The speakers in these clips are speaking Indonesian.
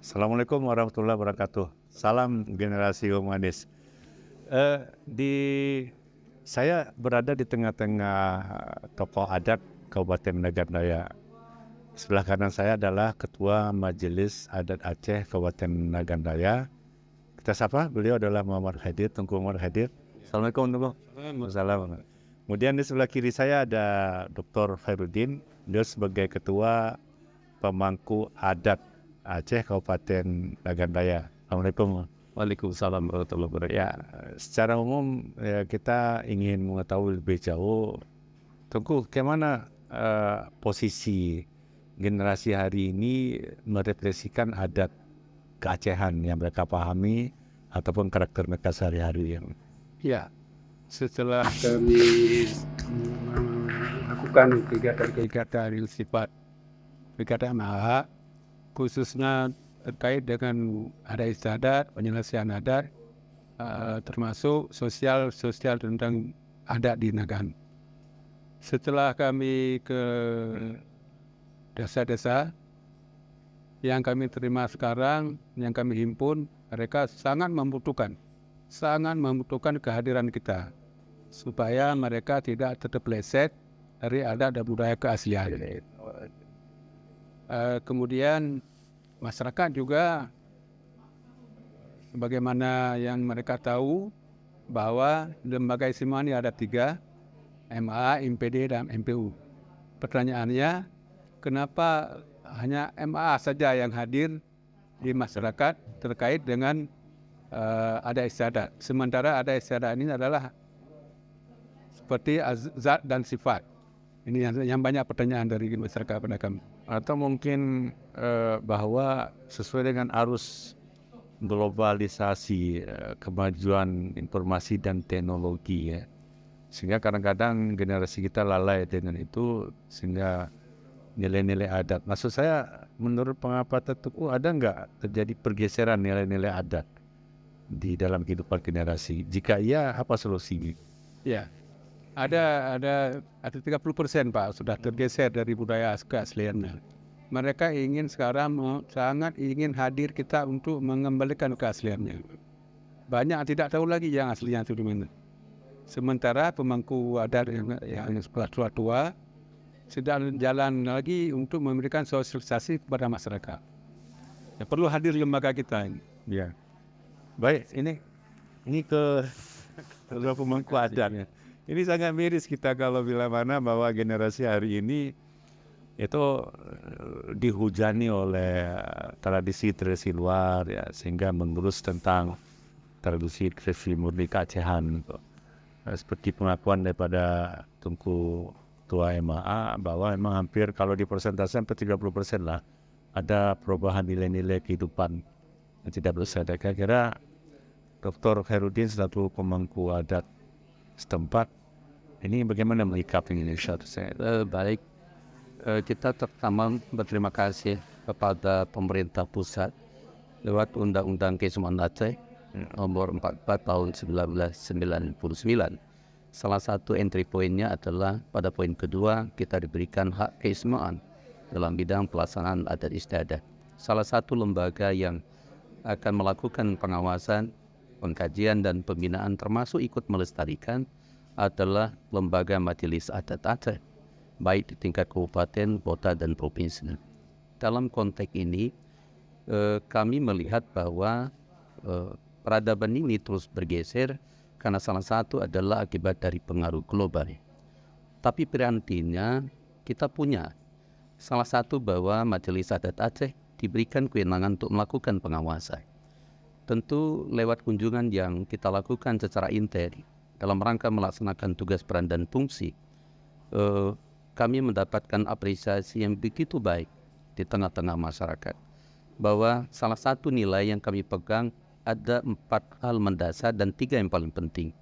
Assalamualaikum warahmatullahi wabarakatuh. Salam generasi humanis. Di saya berada di tengah-tengah tokoh adat Kabupaten Nagan Raya. Sebelah kanan saya adalah Ketua Majelis Adat Aceh Kabupaten Nagan Raya. Kita sapa, beliau adalah Muhammad Hadir, Tengku Muhammad Hadir. Assalamualaikum Tengku. Waalaikumsalam. Kemudian di sebelah kiri saya ada Dr. Khairuddin, dia sebagai Ketua Pemangku Adat Aceh Kabupaten Nagan Raya. Assalamualaikum. Waalaikumsalam warahmatullahi wabarakatuh. Ya, secara umum kita ingin mengetahui lebih jauh, Tengku, bagaimana posisi generasi hari ini merefleksikan adat keacehan yang mereka pahami ataupun karakter mereka sehari-hari. Ya, setelah kami melakukan kegiatan yang sifat kegiatan MAHA, khususnya terkait dengan adat istiadat, penyelesaian adat, termasuk sosial tentang adat di Nagan. Setelah kami ke desa-desa, yang kami terima sekarang, yang kami himpun, mereka sangat membutuhkan kehadiran kita, supaya mereka tidak terpeleset dari adat dan budaya keaslian. Kemudian masyarakat juga, sebagaimana yang mereka tahu, bahwa lembaga istimewa ini ada 3, MA, MPD, dan MPU. Pertanyaannya, kenapa hanya MA saja yang hadir di masyarakat terkait dengan adat istiadat, sementara adat istiadat ini adalah seperti zat dan sifat. Ini yang banyak pertanyaan dari masyarakat pada kami. Atau mungkin bahwa sesuai dengan arus globalisasi, kemajuan informasi dan teknologi, ya, sehingga kadang-kadang generasi kita lalai dengan itu, sehingga nilai-nilai adat. Maksud saya, menurut pengamatan Tengku, ada nggak terjadi pergeseran nilai-nilai adat di dalam kehidupan generasi? Jika iya, apa solusinya? Ya, ada 30% Pak sudah tergeser dari budaya keasliannya. Mereka ingin sekarang sangat ingin hadir kita untuk mengembalikan keasliannya. Banyak tidak tahu lagi yang aslinya itu di mana. Sementara pemangku adat yang tua sedang jalan lagi untuk memberikan sosialisasi kepada masyarakat. Ya, perlu hadir lembaga kita ini. Ya, baik. Ini ke pemangku adat. Ini sangat miris kita kalau bila mana bahwa generasi hari ini itu dihujani oleh tradisi-tradisi luar, ya, sehingga mengurus tentang tradisi murni keacehan. Seperti pengakuan daripada Tengku Tua MAA bahwa memang hampir kalau di persentase hampir 30% lah ada perubahan nilai-nilai kehidupan yang tidak bersadar. Kira-kira Dr. Khairuddin selaku pemangku adat setempat ini bagaimana menyikapi ini? Baik, kita pertama berterima kasih kepada pemerintah pusat lewat Undang-Undang Keistimewaan Aceh nomor 44 tahun 1999. Salah satu entry pointnya adalah pada poin kedua kita diberikan hak keistimewaan dalam bidang pelaksanaan adat istiadat. Salah satu lembaga yang akan melakukan pengawasan, pengkajian dan pembinaan termasuk ikut melestarikan adalah lembaga Majelis Adat Aceh, baik di tingkat kabupaten, kota, dan provinsi. Dalam konteks ini, kami melihat bahwa peradaban ini terus bergeser karena salah satu adalah akibat dari pengaruh global. Tapi prihatinnya kita punya salah satu bahwa Majelis Adat Aceh diberikan kewenangan untuk melakukan pengawasan. Tentu lewat kunjungan yang kita lakukan secara intens dalam rangka melaksanakan tugas peran dan fungsi, kami mendapatkan apresiasi yang begitu baik di tengah-tengah masyarakat, bahwa salah satu nilai yang kami pegang ada 4 hal mendasar dan 3 yang paling penting.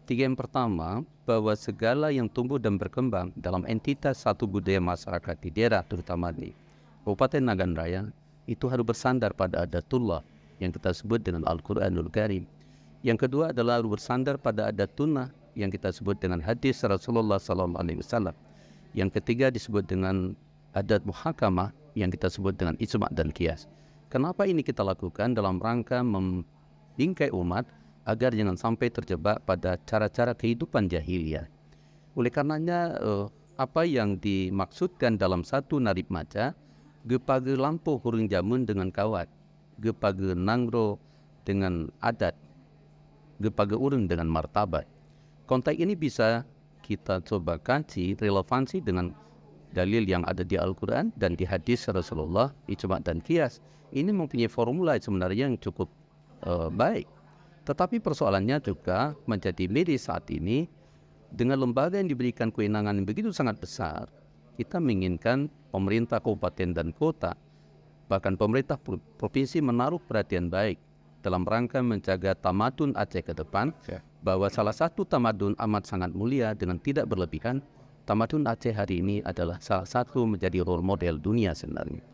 3 yang pertama, bahwa segala yang tumbuh dan berkembang dalam entitas satu budaya masyarakat di daerah, terutama di Kabupaten Nagan Raya, itu harus bersandar pada adatullah yang kita sebut dengan Al-Quranul Karim. Yang kedua adalah bersandar pada adat sunnah yang kita sebut dengan hadis Rasulullah SAW. Yang ketiga disebut dengan adat muhakamah yang kita sebut dengan ijma' dan qiyas. Kenapa ini kita lakukan? Dalam rangka membingkai umat agar jangan sampai terjebak pada cara-cara kehidupan jahiliyah. Oleh karenanya apa yang dimaksudkan dalam satu narip maca, gepage lampu hurung jamun dengan kawat, gepage nangro dengan adat, gepage urung dengan martabat. Konteks ini bisa kita coba kaji relevansi dengan dalil yang ada di Al-Quran dan di hadis Rasulullah, ijma' dan qiyas. Ini mempunyai formula sebenarnya yang cukup baik. Tetapi persoalannya juga menjadi miris saat ini dengan lembaga yang diberikan kewenangan yang begitu sangat besar. Kita menginginkan pemerintah kabupaten dan kota, bahkan pemerintah provinsi menaruh perhatian baik dalam rangka menjaga tamadun Aceh ke depan, bahwa salah satu tamadun amat sangat mulia dengan tidak berlebihan. Tamadun Aceh hari ini adalah salah satu menjadi role model dunia sebenarnya.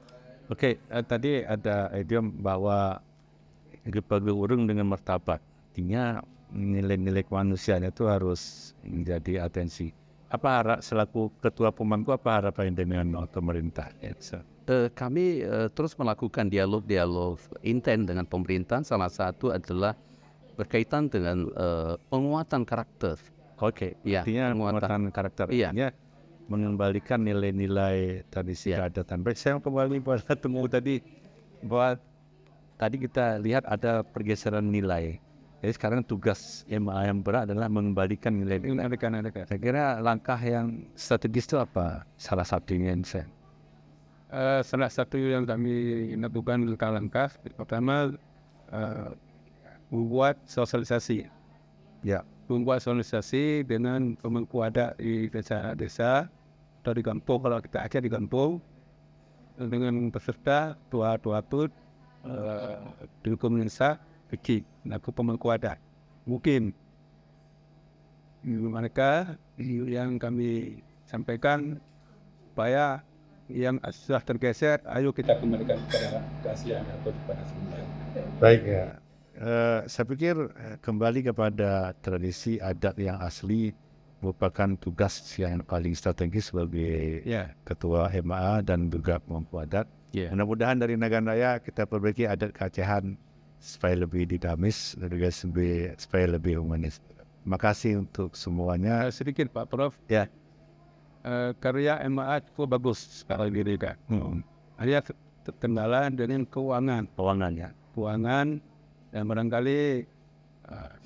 Oke, tadi ada idiom bahwa gepage urung dengan martabat. Artinya nilai-nilai kemanusiaan itu harus menjadi atensi. Apa selaku ketua pemangku, apa harapan dengan pemerintah? Kami terus melakukan dialog-dialog intens dengan pemerintah. Salah satu adalah berkaitan dengan penguatan karakter. Oke, Ya, artinya penguatan. penguatan karakter. Iya. Artinya mengembalikan nilai-nilai tradisi Iya. keadatan. Baik, saya kembali pada temu tadi bahwa tadi kita lihat ada pergeseran nilai. Jadi sekarang tugas MA yang berat adalah mengembalikan nilai-nilai. Saya kira langkah yang strategis itu apa? Salah satunya yang saya. Salah satu yang kami lakukan langkah pertama membuat sosialisasi. Ya, Membuat sosialisasi dengan pemangku adat di desa-desa atau di kampung, kalau kita Aceh di kampung, dengan peserta tua-tua pun di komunitas kecil, aku pemangku adat. Mungkin mereka yang kami sampaikan supaya yang sudah tergeser, ayo kita kembalikan kepada keaslian atau kepada semula. baik ya. Saya pikir kembali kepada tradisi adat yang asli merupakan tugas yang paling strategis sebagai ketua MA dan juga pemangku adat. Mudah-mudahan dari Nagan Raya kita perbaiki adat keacehan supaya lebih dinamis dan juga supaya lebih humanis. Terima kasih untuk semuanya. Sedikit Pak Prof. Ya. Karya MA cukup bagus sekarang ini kan. Hanya terkendala dengan keuangan. Keuangan dan barangkali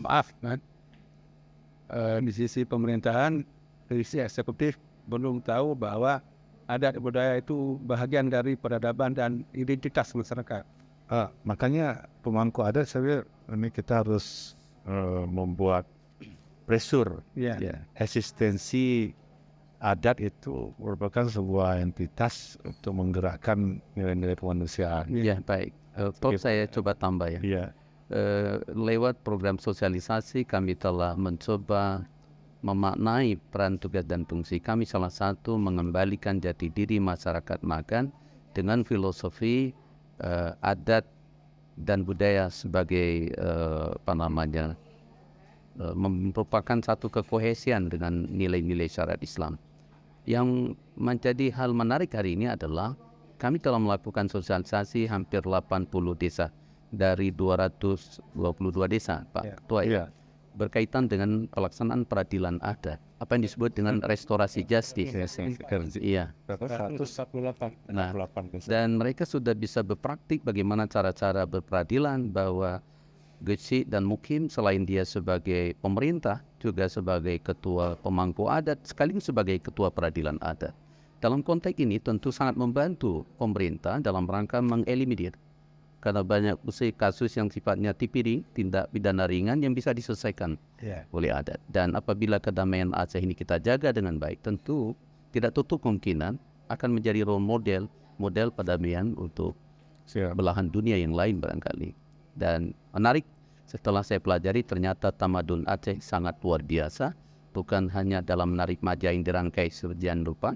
maaf kan, di sisi pemerintahan, dari sisi eksekutif belum tahu bahwa adat budaya itu bahagian dari peradaban dan identitas masyarakat. Makanya pemangku adat saya ini kita harus membuat pressure. Eksistensi adat itu merupakan sebuah entitas untuk menggerakkan nilai-nilai kemanusiaan. Ya, baik. Prof, saya coba tambah ya. Iya. Lewat program sosialisasi kami telah mencoba memaknai peran tugas dan fungsi kami. Salah satu mengembalikan jati diri masyarakat Magan dengan filosofi adat dan budaya sebagai merupakan satu kekohesian dengan nilai-nilai syariat Islam. Yang menjadi hal menarik hari ini adalah kami telah melakukan sosialisasi hampir 80 desa dari 222 desa, Pak Ketua, berkaitan dengan pelaksanaan peradilan adat, apa yang disebut dengan restorasi justice. Iya. Nah, dan mereka sudah bisa berpraktik bagaimana cara-cara berperadilan, bahwa Geci dan Mukim selain dia sebagai pemerintah juga sebagai ketua pemangku adat sekaligus sebagai ketua peradilan adat. Dalam konteks ini tentu sangat membantu pemerintah dalam rangka mengeliminir, karena banyak kasus yang sifatnya tipiri, tindak pidana ringan yang bisa diselesaikan oleh adat. Dan apabila kedamaian Aceh ini kita jaga dengan baik, tentu tidak tutup kemungkinan akan menjadi role model pendamaian untuk belahan dunia yang lain barangkali. Dan menarik, setelah saya pelajari ternyata tamadun Aceh sangat luar biasa, bukan hanya dalam narip maja yang dirangkai sedemikian rupa,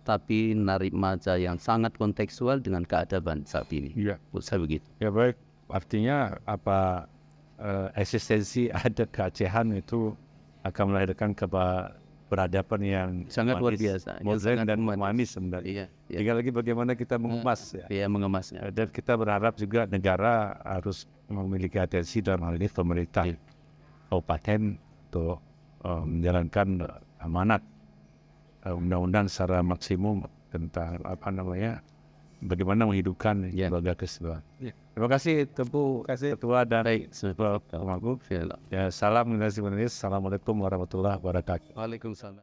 tapi narip maja yang sangat kontekstual dengan keadaban saat ini. Menurut saya begitu. Ya baik, artinya eksistensi adat keacehan itu akan melahirkan peradaban yang Sangat luar manis, biasa, yang modern sangat dan humanis. manis sebenarnya. Iya, iya. Tinggal lagi bagaimana kita mengemas ya. Iya, mengemasnya. Dan kita berharap juga negara harus memiliki atensi dalam hal ini pemerintah kabupaten untuk menjalankan amanat undang-undang secara maksimum tentang bagaimana menghidupkan Ya. lembaga keseluruhan. Ya. Terima kasih Ketua dan Pemangku. Iya. Ya, salam Indonesia. Assalamualaikum warahmatullahi wabarakatuh. Waalaikumsalam.